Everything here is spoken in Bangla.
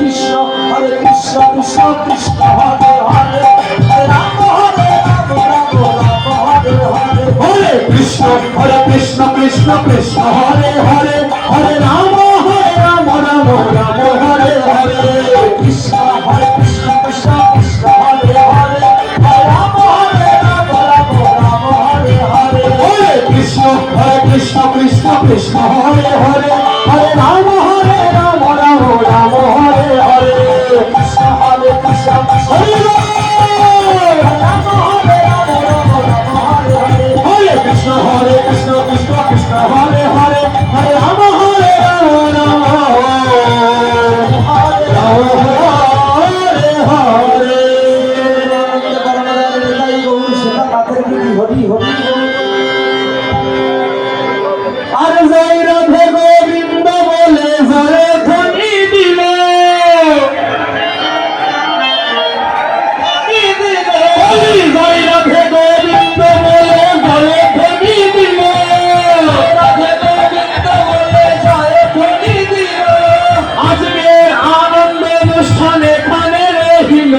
কৃষ্ণ কৃষ্ণ কৃষ্ণ হরে হরে রাম হরে রাম রাম রাম হরে হরে হরে কৃষ্ণ কৃষ্ণ কৃষ্ণ হরে হরে হরে রাম রাম রাম হরে হরে কৃষ্ণ কৃষ্ণ কৃষ্ণ হরে হরে হরে রাম রাম রাম হরে হরে হরে কৃষ্ণ কৃষ্ণ কৃষ্ণ হরে হরে হরে রাম রাম রাম হরে হরে কৃষ্ণ কৃষ্ণ হরে রাম হরে রাম রাম হরে হরে হরে কৃষ্ণ কৃষ্ণ কৃষ্ণ হরে হরে হরে রাম রাম হরে হরে হরি হরি আর জয় রাধে গোবিন্দ বলে জয় ধ্বনি দিল জয় রাধে গোবিন্দ বলে জয় ধ্বনি দিল রাধে গোবিন্দ বলে জয় ধ্বনি দিল আজকের আনন্দ অনুষ্ঠান এখানে রহিল